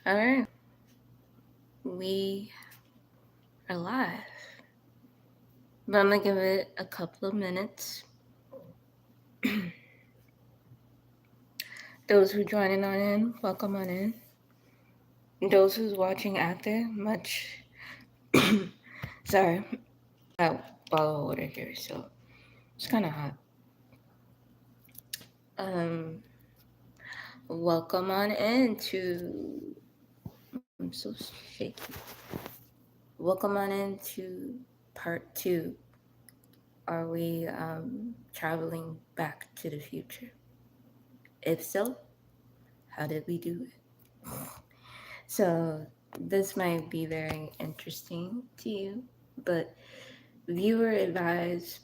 All right, we are live, but I'm gonna give it a couple of minutes. Those who joining on in, welcome on in. Those who's watching after, much sorry, I got a bottle of water here, so it's kind of hot. Um, welcome on into. I'm so shaky. Welcome on into part 2. Are we traveling back to the future? If so, how did we do it? So, this might be very interesting to you, but viewer advised,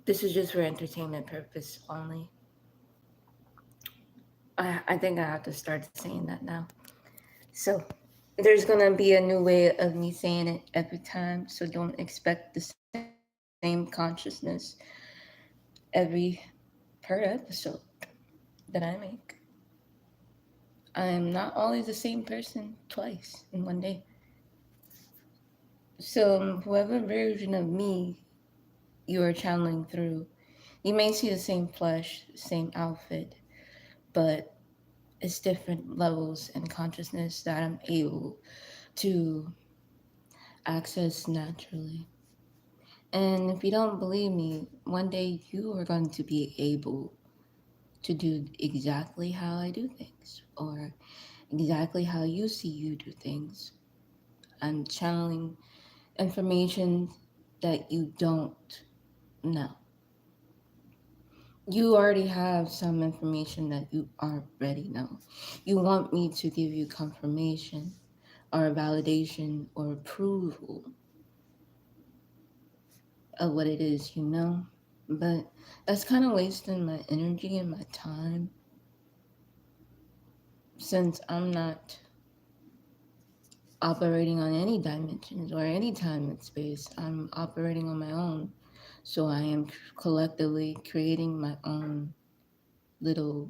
this is just for entertainment purpose only. I think I have to start saying that now. So, there's gonna be a new way of me saying it every time, so don't expect the same consciousness every per episode that I make. I am not always the same person twice in one day. So, whoever version of me you are channeling through, you may see the same flesh, same outfit, but it's different levels and consciousness that I'm able to access naturally. And if you don't believe me, one day you are going to be able to do exactly how I do things, or exactly how you see you do things. I'm channeling information that you don't know. You already have some information that you already know. You want me to give you confirmation or validation or approval of what it is you know. But that's kind of wasting my energy and my time since I'm not operating on any dimensions or any time and space. I'm operating on my own. So I am collectively creating my own little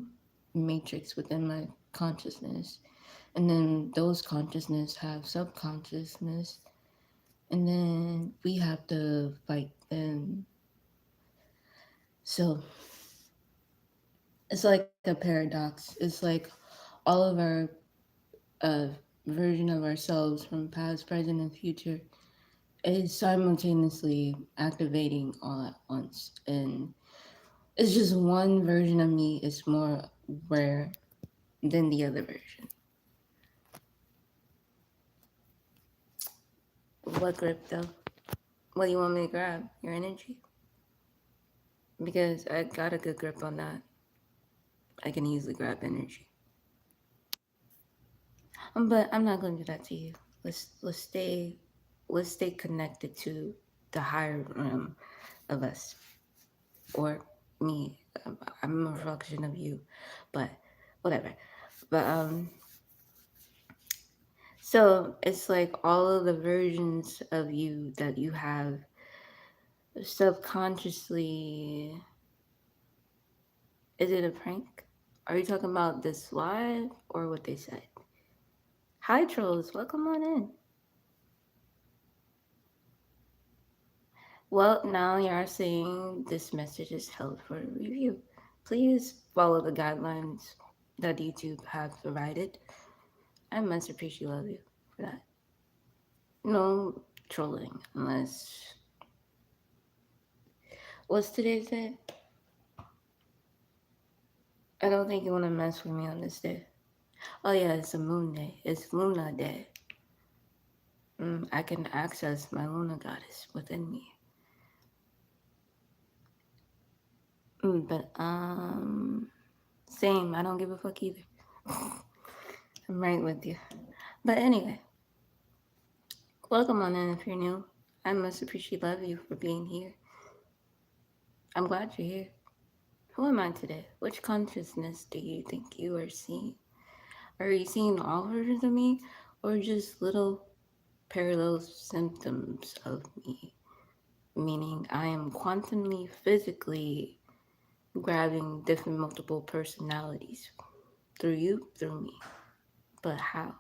matrix within my consciousness. And then those consciousness have subconsciousness. And then we have to fight them. So it's like a paradox. It's like all of our uh, version of ourselves from past, present, and future is simultaneously activating all at once. And it's just one version of me is more rare than the other version. What grip though? What do you want me to grab? Your energy? Because I got a good grip on that. I can easily grab energy. But I'm not gonna do that to you. Let's stay connected to the higher realm of us. Or me. I'm a reflection of you. But whatever. But so it's like all of the versions of you that you have subconsciously. Is it a prank? Are you talking about this live or what they said? Hi trolls, welcome on in. Well, now you are saying this message is held for review. Please follow the guidelines that YouTube have provided. I must appreciate love you for that. No trolling unless what's today's day? I don't think you want to mess with me on this day. Oh yeah, it's a moon day. It's Luna day. I can access my Luna goddess within me. But same. I don't give a fuck either. I'm right with you. But anyway, welcome on in if you're new. I must appreciate love you for being here. I'm glad you're here. Who am I today? Which consciousness do you think you are seeing? Are you seeing all versions of me or just little parallel symptoms of me? Meaning I am quantumly, physically grabbing different multiple personalities through you, through me. But how?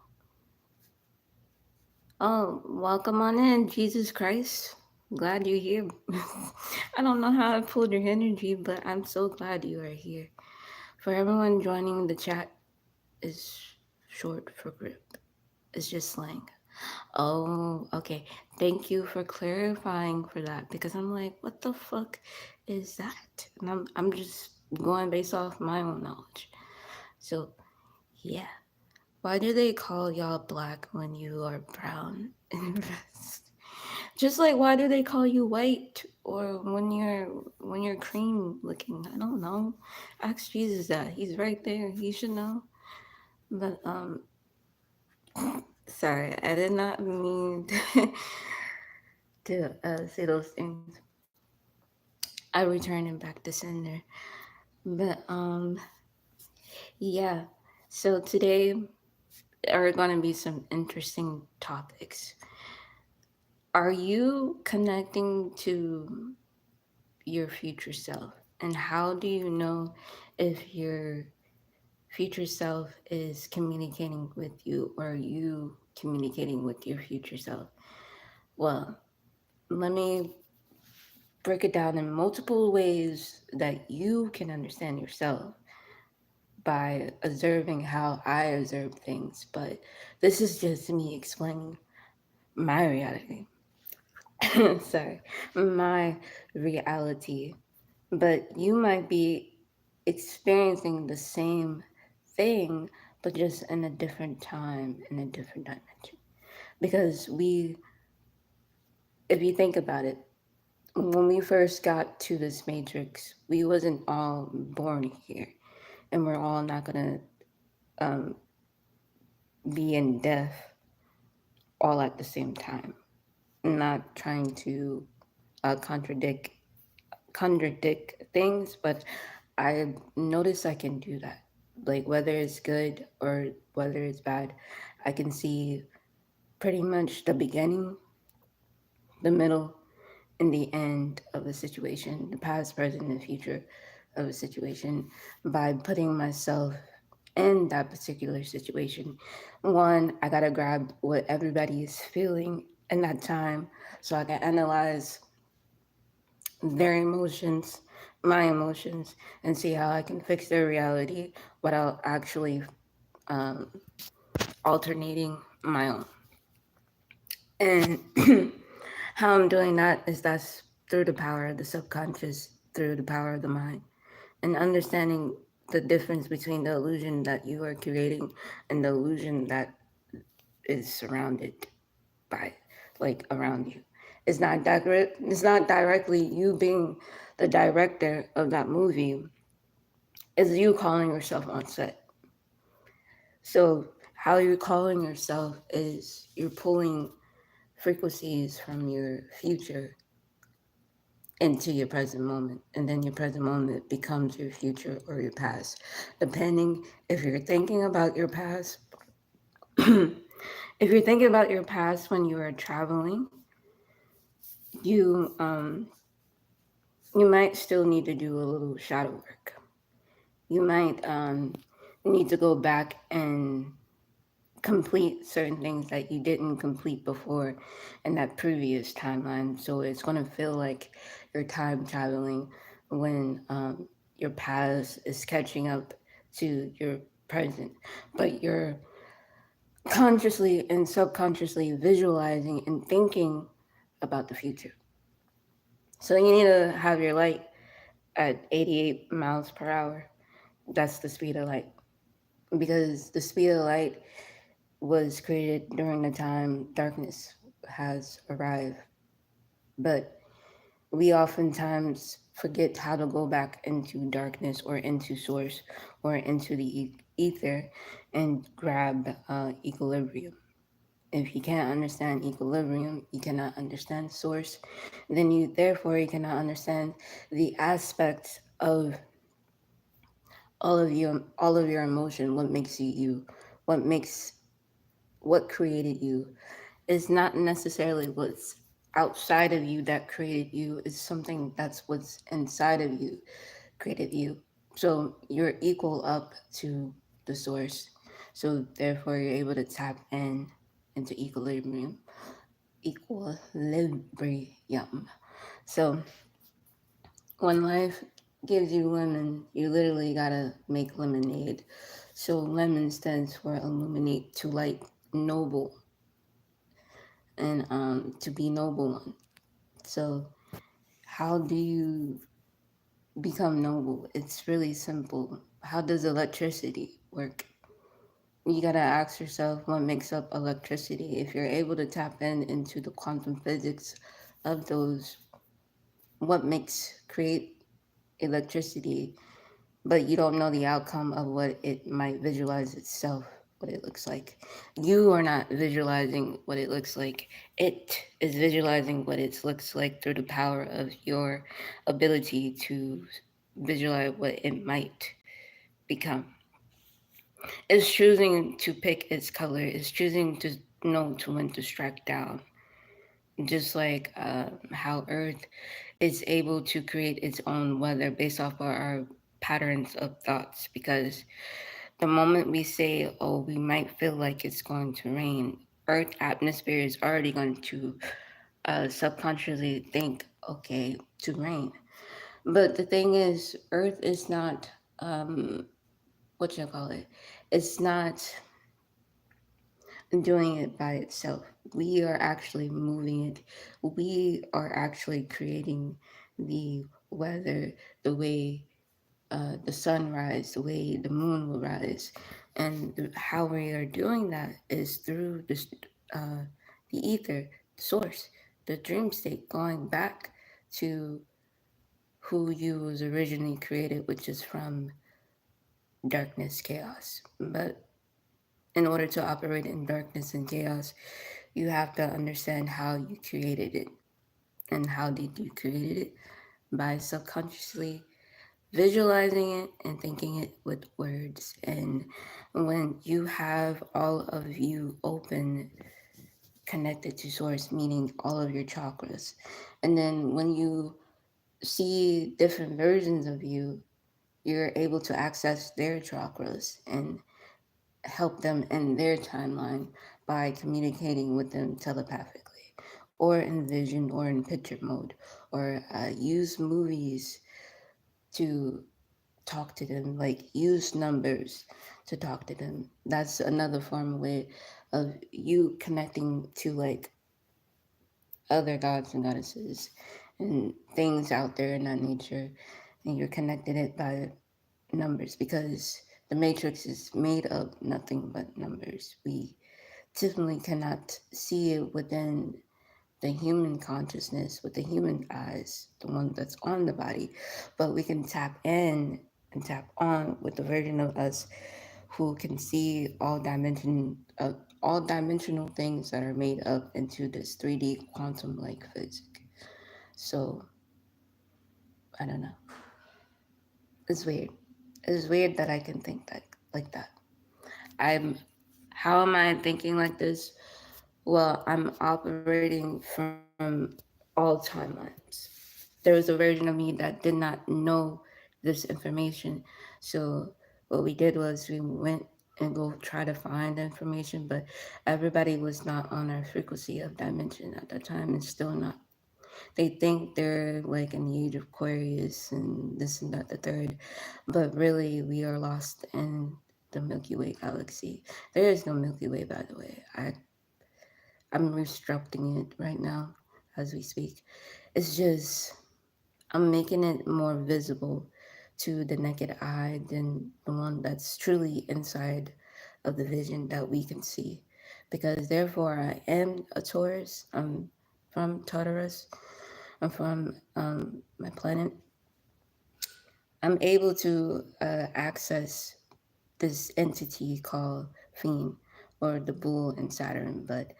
Oh, welcome on in, Jesus Christ. Glad you're here. I don't know how I pulled your energy, but I'm so glad you are here. For everyone joining, the chat is short for grip. It's just slang. Oh, okay. Thank you for clarifying for that because I'm like, what the fuck is that? And I'm just going based off my own knowledge. So, yeah. Why do they call y'all black when you are brown and rest? Just like why do they call you white or when you're cream looking? I don't know. Ask Jesus that. He's right there. He should know. But sorry, I did not mean to say those things. I return it back to sender. But yeah. So today are going to be some interesting topics. Are you connecting to your future self? And how do you know if your future self is communicating with you or you communicating with your future self? Well, let me break it down in multiple ways that you can understand yourself by observing how I observe things. But this is just me explaining my reality. Sorry, my reality. But you might be experiencing the same thing, but just in a different time, in a different dimension. Because if you think about it, when we first got to this matrix, we wasn't all born here, and we're all not gonna be in death all at the same time. I'm not trying to contradict things, but I notice I can do that. Like whether it's good or whether it's bad, I can see pretty much the beginning, the middle, and the end of a situation, the past, present, and future of a situation by putting myself in that particular situation. One, I gotta grab what everybody is feeling in that time so I can analyze their emotions, my emotions, and see how I can fix their reality without actually alternating my own. And how I'm doing that is that's through the power of the subconscious, through the power of the mind, and understanding the difference between the illusion that you are creating and the illusion that is surrounded by, like around you. It's not directly you being the director of that movie. It's you calling yourself on set. So how you're calling yourself is you're pulling frequencies from your future into your present moment, and then your present moment becomes your future or your past, depending if you're thinking about your past. If you're thinking about your past when you were traveling, you you might still need to do a little shadow work. You might need to go back and complete certain things that you didn't complete before in that previous timeline. So it's going to feel like you're time traveling when your past is catching up to your present, but you're consciously and subconsciously visualizing and thinking about the future. So you need to have your light at 88 miles per hour. That's the speed of light. Because the speed of light was created during the time darkness has arrived. But we oftentimes forget how to go back into darkness or into source or into the ether and grab equilibrium. If you can't understand equilibrium, you cannot understand source. Then you therefore you cannot understand the aspects of all of your emotion, what makes you you, what makes what created you is not necessarily what's outside of you that created you. It's something that's what's inside of you created you. So you're equal up to the source. So therefore you're able to tap in into equilibrium. So when life gives you lemon, you literally gotta make lemonade. So lemon stands for illuminate, to light, noble, and to be noble one. So how do you become noble? It's really simple. How does electricity work? You gotta ask yourself what makes up electricity. If you're able to tap into the quantum physics of those, what makes create electricity, but you don't know the outcome of what it might visualize itself, what it looks like. You are not visualizing what it looks like. It is visualizing what it looks like through the power of your ability to visualize what it might become. It's choosing to pick its color. It's choosing to know to when to strike down. Just like how Earth is able to create its own weather based off of our patterns of thoughts. Because the moment we say, oh, we might feel like it's going to rain, Earth atmosphere is already going to subconsciously think, okay, to rain. But the thing is, Earth is not, what you call it? It's not doing it by itself. We are actually moving it. We are actually creating the weather, the way the sun rise, the way the moon will rise. And how we are doing that is through this, the ether, the source, the dream state, going back to who you was originally created, which is from darkness, chaos. But in order to operate in darkness and chaos, you have to understand how you created it. And how did you create it? By subconsciously visualizing it and thinking it with words. And when you have all of you open, connected to source, meaning all of your chakras, and then when you see different versions of you, you're able to access their chakras and help them in their timeline by communicating with them telepathically, or in vision, or in picture mode, or use movies to talk to them, like use numbers to talk to them. That's another form of way of you connecting to like other gods and goddesses and things out there in that nature, and you're connected it by numbers, because the matrix is made of nothing but numbers. We typically cannot see it within the human consciousness with the human eyes, the one that's on the body, but we can tap in and tap on with the version of us who can see all dimensional things that are made up into this 3D quantum like physics. So I don't know. It's weird. It's weird that I can think that like that. I'm How am I thinking like this? Well, I'm operating from all timelines. There was a version of me that did not know this information. So what we did was we went and go try to find information, but everybody was not on our frequency of dimension at that time, and still not. They think they're like in the age of Aquarius and this and that, the third, but really we are lost in the Milky Way galaxy. There is no Milky Way, by the way. I'm restructuring it right now as we speak. It's just I'm making it more visible to the naked eye than the one that's truly inside of the vision that we can see. Because therefore I am a Taurus. I'm from Tartarus. I'm from my planet. I'm able to access this entity called Fiend, or the bull in Saturn, but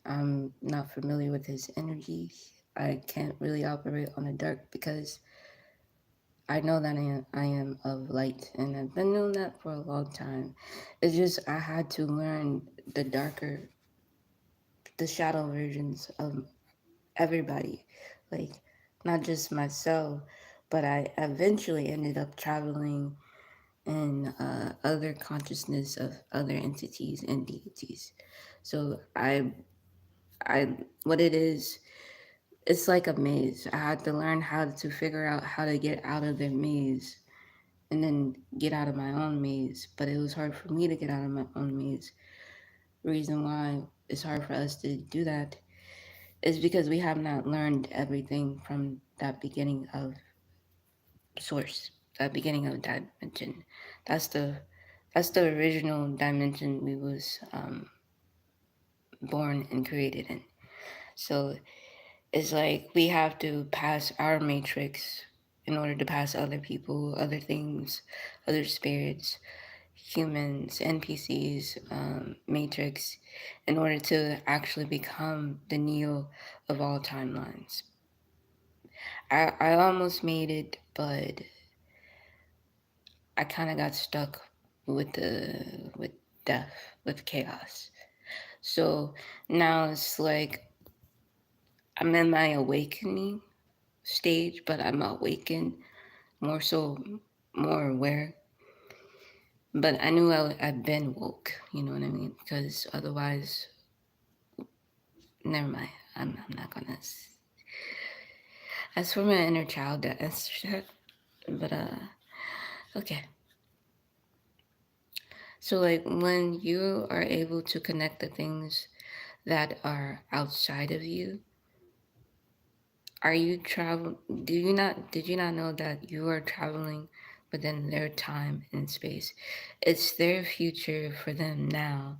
I'm not familiar with his energy. I can't really operate on the dark because I know that I am of light, and I've been doing that for a long time. It's just I had to learn the darker, the shadow versions of everybody, like not just myself, but I eventually ended up traveling and other consciousness of other entities and deities. So what it is, it's like a maze. I had to learn how to figure out how to get out of their maze and then get out of my own maze. But it was hard for me to get out of my own maze. The reason why it's hard for us to do that is because we have not learned everything from that beginning of source, that beginning of dimension. That's the that's the original dimension we was born and created in. So it's like we have to pass our matrix in order to pass other people, other things, other spirits, humans, NPCs, matrix, in order to actually become the Neo of all timelines. I almost made it, but I kind of got stuck with death, with chaos. So now it's like I'm in my awakening stage, but I'm awakened more so, more aware. But I knew I'd been woke, you know what I mean? Because otherwise, never mind. I'm not gonna. As for my inner child, that answers that. But okay. So like when you are able to connect the things that are outside of you, are you travel? Did you not know that you are traveling within their time and space? It's their future for them now,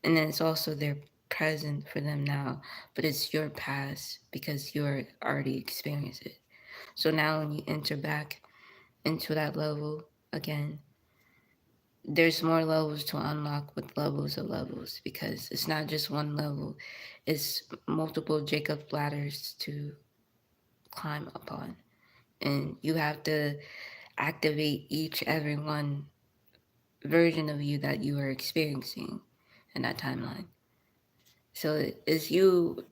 and then it's also their present for them now, but it's your past because you're already experienced it. So now when you enter back into that level again, there's more levels to unlock with levels of levels because it's not just one level, it's multiple Jacob ladders to climb upon. And you have to activate each every one version of you that you are experiencing in that timeline. So it's you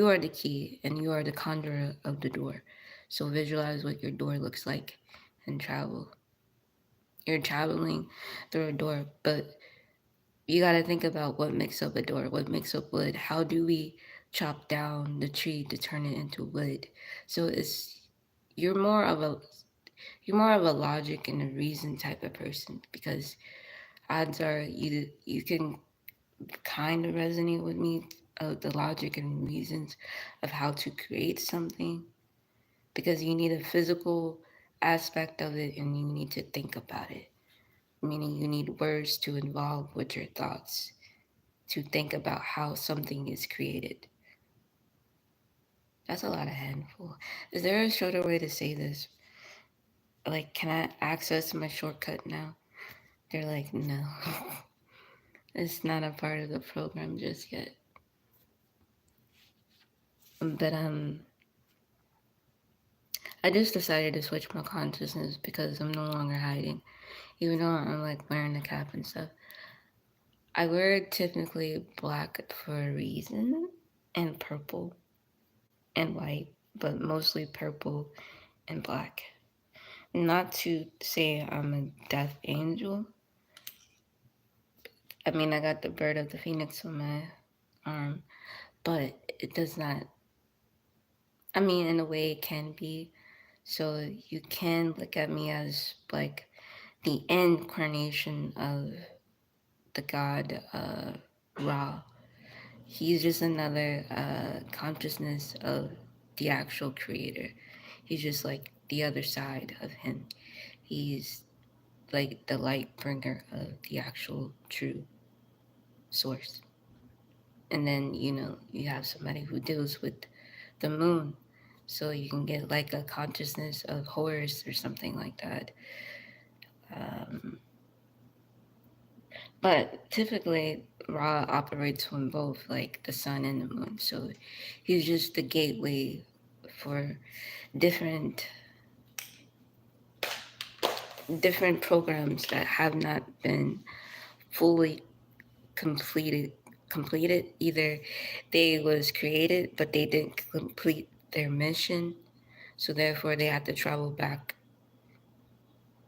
are the key and you are the conjurer of the door. So visualize what your door looks like and travel. You're traveling through a door, but you got to think about what makes up a door, what makes up wood. How do we chop down the tree to turn it into wood? So it's you're more of a you're more of a logic and a reason type of person because odds are you can kind of resonate with me of the logic and reasons of how to create something because you need a physical aspect of it and you need to think about it, meaning you need words to involve with your thoughts to think about how something is created. That's a lot of handful. Is there a shorter way to say this? Like, can I access my shortcut now? They're like, no. It's not a part of the program just yet. But I just decided to switch my consciousness because I'm no longer hiding. Even though I'm like wearing the cap and stuff. I wear typically black for a reason and purple and white, but mostly purple and black. Not to say I'm a death angel. I mean, I got the bird of the phoenix on my arm, but it does not. I mean, in a way, it can be. So you can look at me as like the incarnation of the god Ra. He's just another consciousness of the actual creator. He's just like the other side of him. He's like the light bringer of the actual true source. And then, you have somebody who deals with the moon. So you can get like a consciousness of Horus or something like that. Um, but typically, Ra operates on both, like the sun and the moon. So he's just the gateway for different different programs that have not been fully completed. Either they was created but they didn't complete their mission, so therefore they had to travel back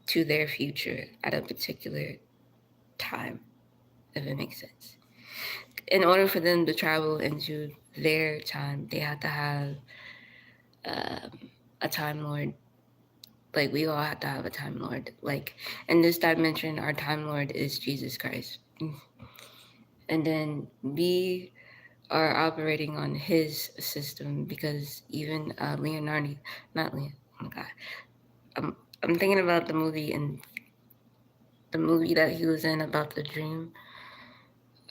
to their future at a particular time, if it makes sense. In order for them to travel into their time, they have to have a Time Lord. Like, we all have to have a Time Lord. Like, in this dimension, our Time Lord is Jesus Christ. And then we are operating on his system, because even Leonardo, not Leon, oh my God. I'm thinking about the movie that he was in about the dream,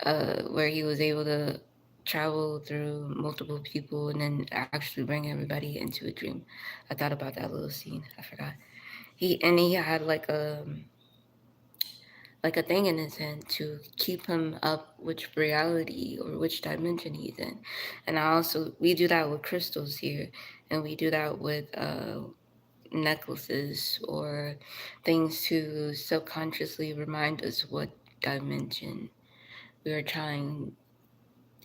where he was able to travel through multiple people and then actually bring everybody into a dream. I thought about that little scene. I forgot. He had like a thing in his hand to keep him up which reality or which dimension he's in. And we do that with crystals here, and we do that with necklaces or things to subconsciously remind us what dimension we are trying,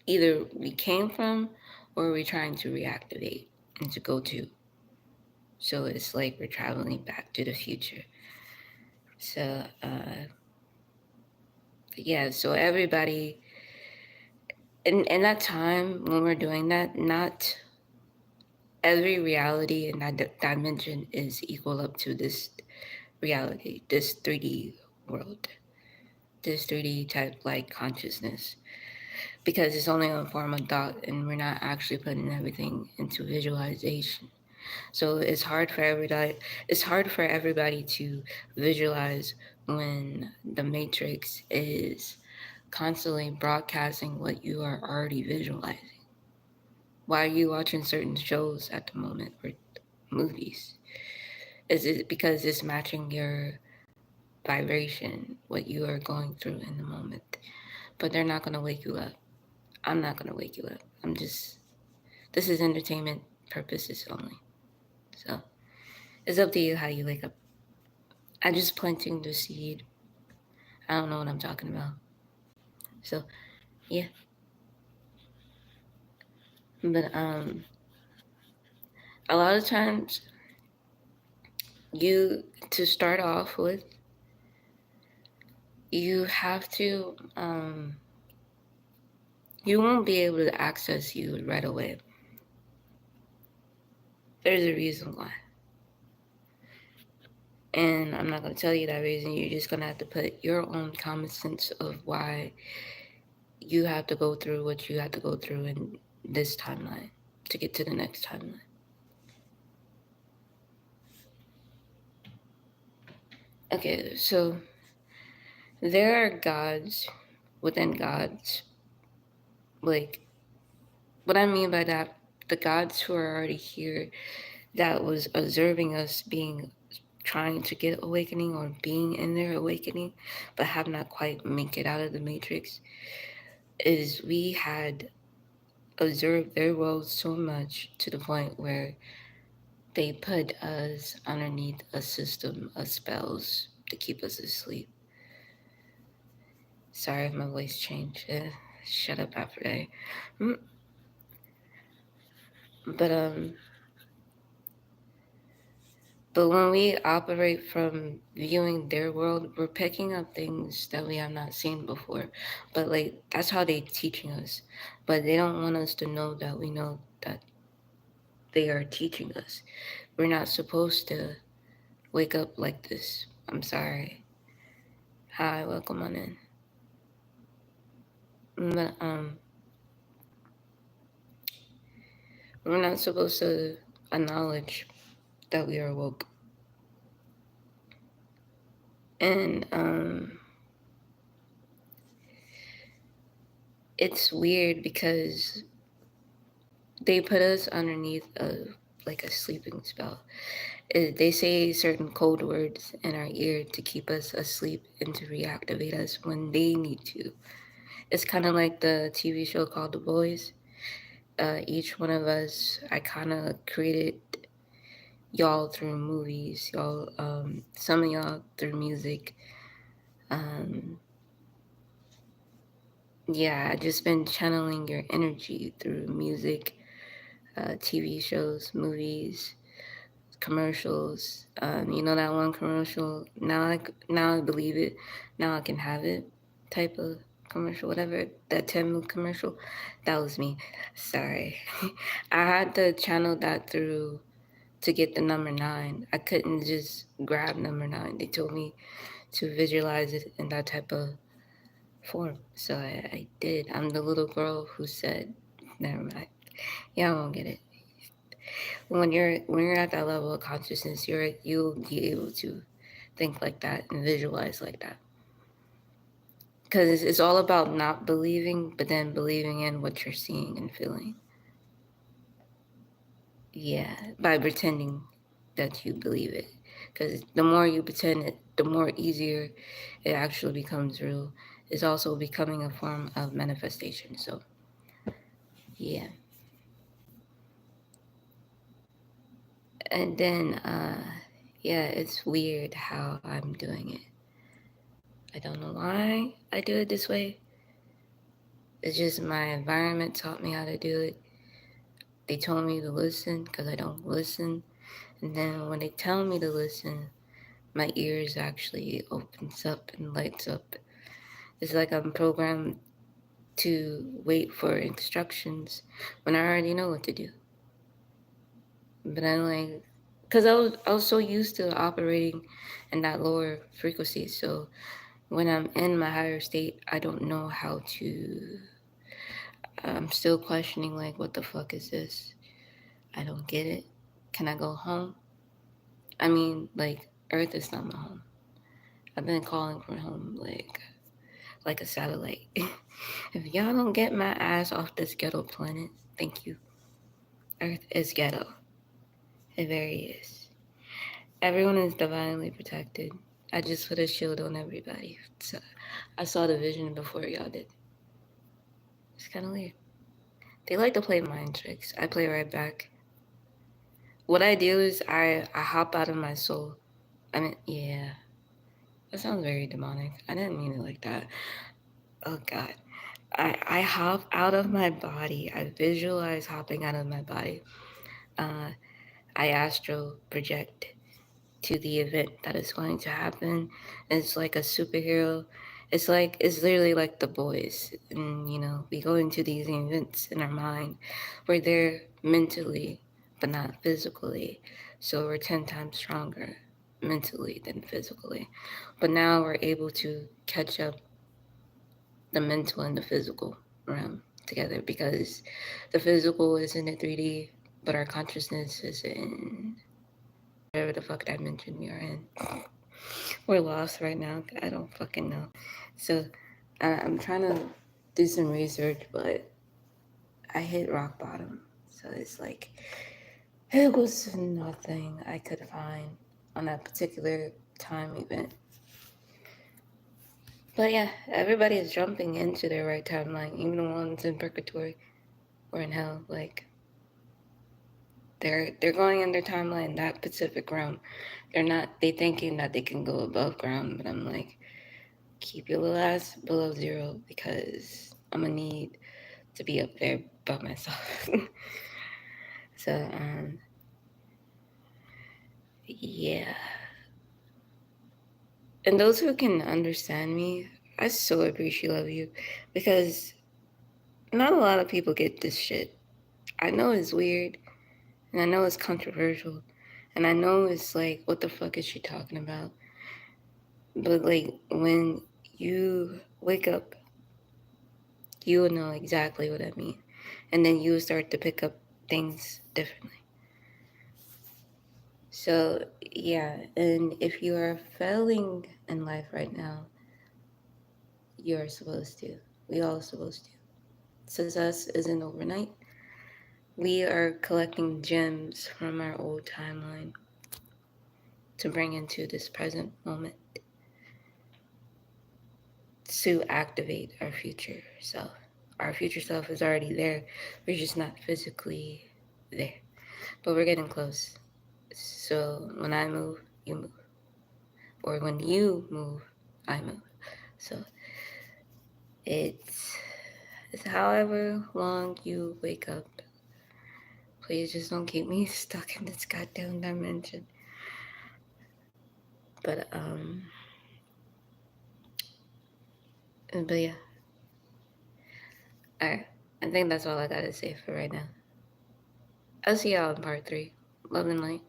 either we came from or we're trying to reactivate and to go to. So it's like we're traveling back to the future. So yeah, so everybody in that time when we're doing that, not every reality in that dimension is equal up to this reality, this 3D world, this 3D type like consciousness, because it's only a form of thought and we're not actually putting everything into visualization. So it's hard for everybody to visualize when the matrix is constantly broadcasting what you are already visualizing. Why are you watching certain shows at the moment or movies? Is it because it's matching your vibration, what you are going through in the moment? But they're not going to wake you up. I'm not going to wake you up. This is entertainment purposes only. So it's up to you how you wake up. I'm just planting the seed. I don't know what I'm talking about. So, yeah. But a lot of times, to start off with, you have to, you won't be able to access you right away. There's a reason why. And I'm not going to tell you that reason. You're just going to have to put your own common sense of why you have to go through what you have to go through in this timeline to get to the next timeline. Okay, so there are gods within gods. Like, what I mean by that, the gods who are already here that was observing us trying to get awakening or being in their awakening, but have not quite make it out of the matrix, is we had observed their world so much to the point where they put us underneath a system of spells to keep us asleep. Sorry if my voice changed. Shut up after that. But when we operate from viewing their world, we're picking up things that we have not seen before. But like, that's how they're teaching us. But they don't want us to know that we know that they are teaching us. We're not supposed to wake up like this. I'm sorry. Hi, welcome on in. But we're not supposed to acknowledge that we are woke. And it's weird because they put us underneath a sleeping spell. They say certain code words in our ear to keep us asleep and to reactivate us when they need to. It's kind of like the TV show called The Boys. Each one of us, I kind of created y'all through movies, y'all, some of y'all through music. Yeah, I just been channeling your energy through music, TV shows, movies, commercials. You know that one commercial? Now I believe it. Now I can have it. Type of commercial, whatever. That Temu commercial, that was me. Sorry, I had to channel that through to get the number 9. I couldn't just grab number 9. They told me to visualize it in that type of form, so I did. I'm the little girl who said, "Never mind. Yeah, I won't get it." When you're at that level of consciousness, you'll be able to think like that and visualize like that. Because it's all about not believing, but then believing in what you're seeing and feeling. Yeah, by pretending that you believe it. Because the more you pretend it, the more easier it actually becomes real. It's also becoming a form of manifestation. So, yeah. And then, yeah, it's weird how I'm doing it. I don't know why I do it this way. It's just my environment taught me how to do it. They told me to listen because I don't listen. And then when they tell me to listen, my ears actually opens up and lights up. It's like I'm programmed to wait for instructions when I already know what to do. But I'm like, because I was so used to operating in that lower frequency. So when I'm in my higher state, I don't know how to. I'm still questioning, like, what the fuck is this? I don't get it. Can I go home? I mean, like, Earth is not my home. I've been calling for home, like a satellite. If y'all don't get my ass off this ghetto planet, thank you. Earth is ghetto. It very is. Everyone is divinely protected. I just put a shield on everybody. So I saw the vision before y'all did. It's kind of weird. They like to play mind tricks. I play right back. What I do is I hop out of my soul. I mean, yeah. That sounds very demonic. I didn't mean it like that. Oh, God. I hop out of my body. I visualize hopping out of my body. I astral project to the event that is going to happen. It's like a superhero. It's literally like the boys. And, we go into these events in our mind. We're there mentally, but not physically. So we're 10 times stronger mentally than physically. But now we're able to catch up the mental and the physical realm together because the physical is in the 3D, but our consciousness is in whatever the fuck dimension we are in. We're lost right now. I don't fucking know. So I'm trying to do some research, but I hit rock bottom. So it's like, it was nothing I could find on that particular time event. But yeah, everybody is jumping into their right timeline, even the ones in purgatory or in hell. Like, they're going in their timeline, that Pacific realm. They thinking that they can go above ground, but I'm like, keep your little ass below zero because I'm gonna need to be up there by myself. So, yeah. And those who can understand me, I so appreciate you because not a lot of people get this shit. I know it's weird and I know it's controversial and I know it's like, what the fuck is she talking about? But like, when you wake up, you will know exactly what I mean. And then you will start to pick up things differently. So, yeah, and if you are failing in life right now, you're supposed to. We all supposed to. Success isn't overnight. We are collecting gems from our old timeline to bring into this present moment to activate our future self. Our future self is already there. We're just not physically there. But we're getting close. So when I move, you move. Or when you move, I move. So it's however long you wake up. Please just don't keep me stuck in this goddamn dimension. But yeah. Alright. I think that's all I gotta say for right now. I'll see y'all in part 3. Love and light.